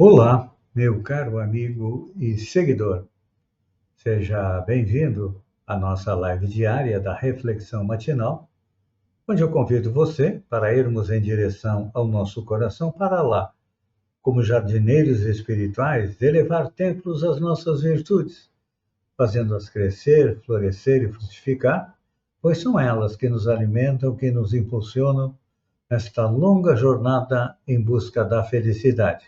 Olá, meu caro amigo e seguidor. Seja bem-vindo à nossa live diária da Reflexão Matinal, onde eu convido você para irmos em direção ao nosso coração para lá, como jardineiros espirituais, elevar templos às nossas virtudes, fazendo-as crescer, florescer e frutificar, pois são elas que nos alimentam, que nos impulsionam nesta longa jornada em busca da felicidade.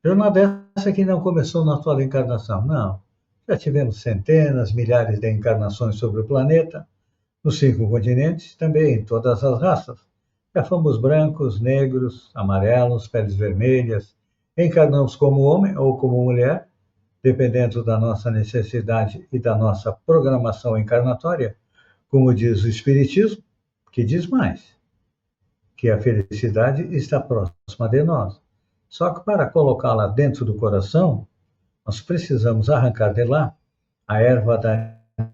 Jornada essa que não começou na atual encarnação, não. Já tivemos centenas, milhares de encarnações sobre o planeta, nos 5 continentes, também em todas as raças. Já fomos brancos, negros, amarelos, peles vermelhas, encarnamos como homem ou como mulher, dependendo da nossa necessidade e da nossa programação encarnatória, como diz o Espiritismo, que diz mais, que a felicidade está próxima de nós. Só que para colocá-la dentro do coração, nós precisamos arrancar de lá a erva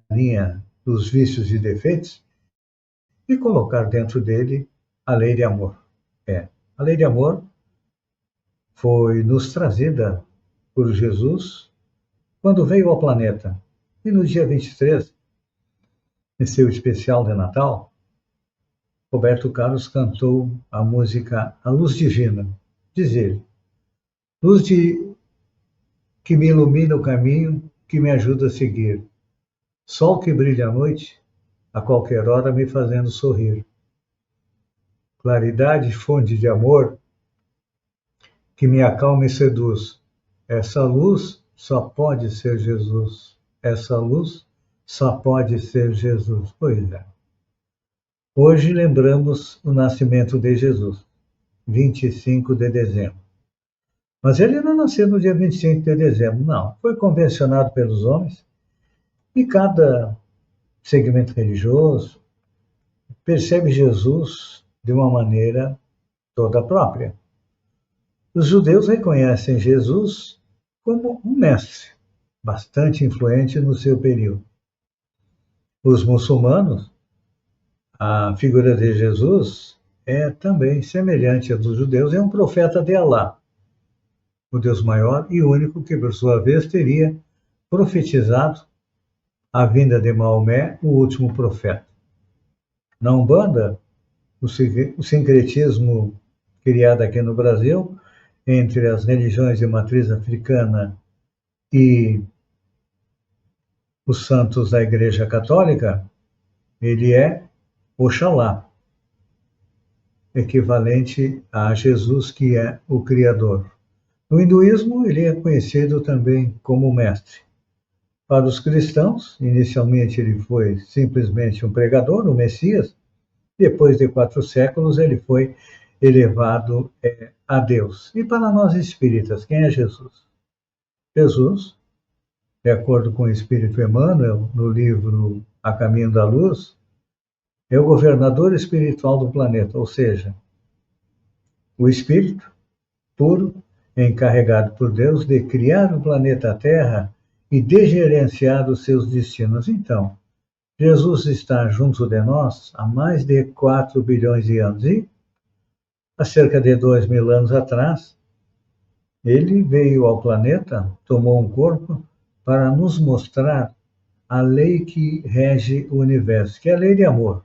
daninha dos vícios e defeitos e colocar dentro dele a lei de amor. A lei de amor foi nos trazida por Jesus quando veio ao planeta. E no dia 23, em seu especial de Natal, Roberto Carlos cantou a música A Luz Divina. Diz ele: luz que me ilumina o caminho, que me ajuda a seguir. Sol que brilha à noite, a qualquer hora me fazendo sorrir. Claridade, fonte de amor, que me acalma e seduz. Essa luz só pode ser Jesus. Essa luz só pode ser Jesus. Pois é. Hoje lembramos o nascimento de Jesus, 25 de dezembro. Mas ele não nasceu no dia 25 de dezembro, não. Foi convencionado pelos homens e cada segmento religioso percebe Jesus de uma maneira toda própria. Os judeus reconhecem Jesus como um mestre, bastante influente no seu período. Os muçulmanos, a figura de Jesus é também semelhante à dos judeus, é um profeta de Alá, o Deus maior e único que, por sua vez, teria profetizado a vinda de Maomé, o último profeta. Na Umbanda, o sincretismo criado aqui no Brasil, entre as religiões de matriz africana e os santos da Igreja Católica, ele é Oxalá, equivalente a Jesus, que é o Criador. No hinduísmo, ele é conhecido também como mestre. Para os cristãos, inicialmente ele foi simplesmente um pregador, o Messias. Depois de 4 séculos, ele foi elevado a Deus. E para nós espíritas, quem é Jesus? Jesus, de acordo com o Espírito Emmanuel, no livro A Caminho da Luz, é o governador espiritual do planeta, ou seja, o Espírito puro, encarregado por Deus de criar o planeta Terra e de gerenciar os seus destinos. Então, Jesus está junto de nós há mais de 4 bilhões de anos e, há cerca de 2.000 anos atrás, ele veio ao planeta, tomou um corpo para nos mostrar a lei que rege o universo, que é a lei de amor.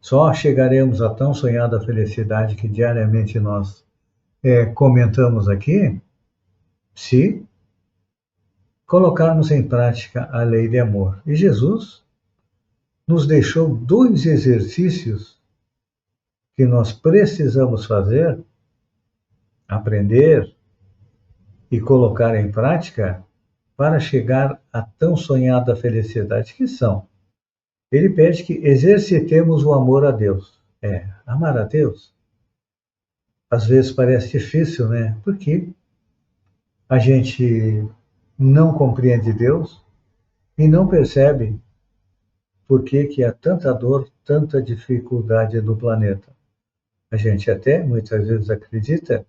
Só chegaremos à tão sonhada felicidade que diariamente nós comentamos aqui, se colocarmos em prática a lei de amor. E Jesus nos deixou 2 exercícios que nós precisamos fazer, aprender e colocar em prática para chegar à tão sonhada felicidade, que são: ele pede que exercitemos o amor a Deus. Amar a Deus às vezes parece difícil, né? Porque a gente não compreende Deus e não percebe por que há tanta dor, tanta dificuldade no planeta. A gente até muitas vezes acredita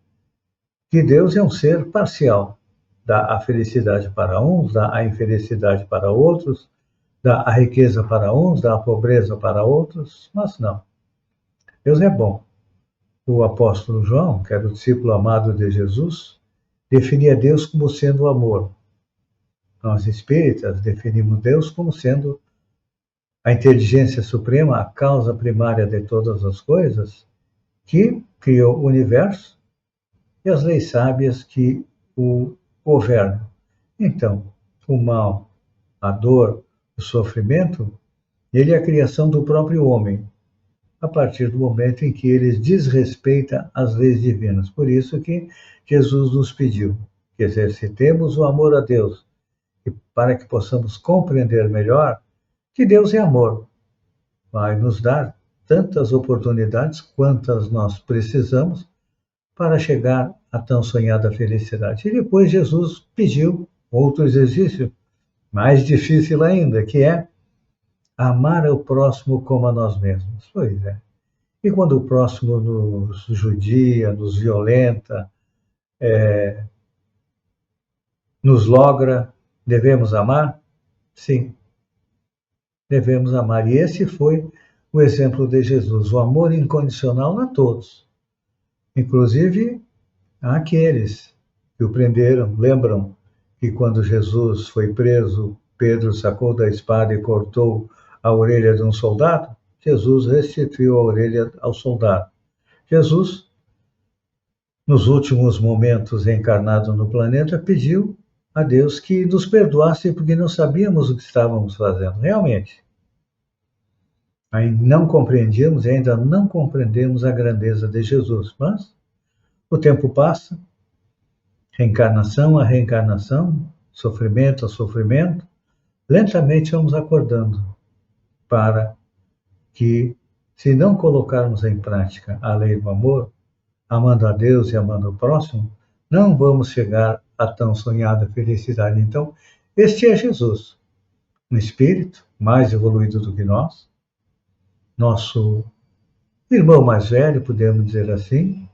que Deus é um ser parcial, dá a felicidade para uns, dá a infelicidade para outros, dá a riqueza para uns, dá a pobreza para outros, mas não. Deus é bom. o apóstolo João, que era o discípulo amado de Jesus, definia Deus como sendo o amor. Nós espíritas definimos Deus como sendo a inteligência suprema, a causa primária de todas as coisas, que criou o universo e as leis sábias que o governam. Então, o mal, a dor, o sofrimento, ele é a criação do próprio homem, a partir do momento em que ele desrespeita as leis divinas. Por isso que Jesus nos pediu que exercitemos o amor a Deus, e para que possamos compreender melhor que Deus é amor. Vai nos dar tantas oportunidades quantas nós precisamos para chegar à tão sonhada felicidade. E depois Jesus pediu outro exercício, mais difícil ainda, que é amar o próximo como a nós mesmos. Pois é. E quando o próximo nos judia, nos violenta, nos logra, devemos amar? Sim, devemos amar. E esse foi o exemplo de Jesus, o amor incondicional a todos, inclusive àqueles que o prenderam. Lembram que quando Jesus foi preso, Pedro sacou da espada e cortou a orelha de um soldado? Jesus restituiu a orelha ao soldado. Jesus, nos últimos momentos encarnado no planeta, pediu a Deus que nos perdoasse porque não sabíamos o que estávamos fazendo. Realmente, ainda não compreendíamos e ainda não compreendemos a grandeza de Jesus. Mas o tempo passa, reencarnação a reencarnação, sofrimento a sofrimento, lentamente vamos acordando para que, se não colocarmos em prática a lei do amor, amando a Deus e amando o próximo, não vamos chegar à tão sonhada felicidade. Então, este é Jesus, um espírito mais evoluído do que nós, nosso irmão mais velho, podemos dizer assim,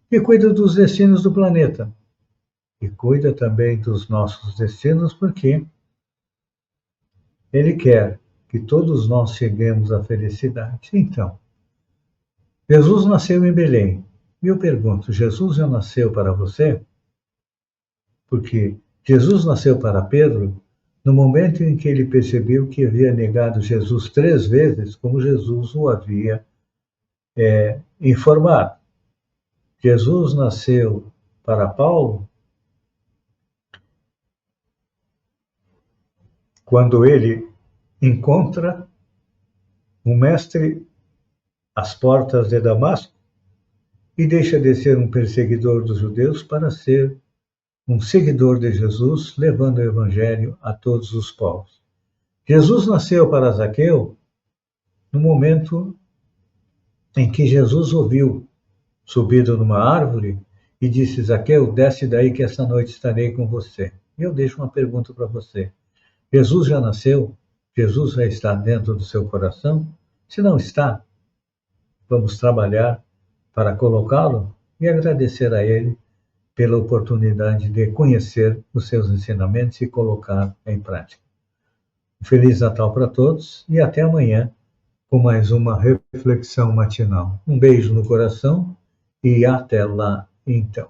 que cuida dos destinos do planeta e cuida também dos nossos destinos, porque ele quer que todos nós cheguemos à felicidade. Então, Jesus nasceu em Belém. E eu pergunto, Jesus já nasceu para você? Porque Jesus nasceu para Pedro no momento em que ele percebeu que havia negado Jesus 3 vezes, como Jesus o havia informado. Jesus nasceu para Paulo quando ele encontra um mestre às portas de Damasco e deixa de ser um perseguidor dos judeus para ser um seguidor de Jesus, levando o evangelho a todos os povos. Jesus nasceu para Zaqueu no momento em que Jesus ouviu, subido numa árvore, e disse: Zaqueu, desce daí que esta noite estarei com você. E eu deixo uma pergunta para você. Jesus já nasceu? Jesus já está dentro do seu coração? Se não está, vamos trabalhar para colocá-lo e agradecer a Ele pela oportunidade de conhecer os seus ensinamentos e colocar em prática. Um Feliz Natal para todos e até amanhã com mais uma reflexão matinal. Um beijo no coração e até lá então.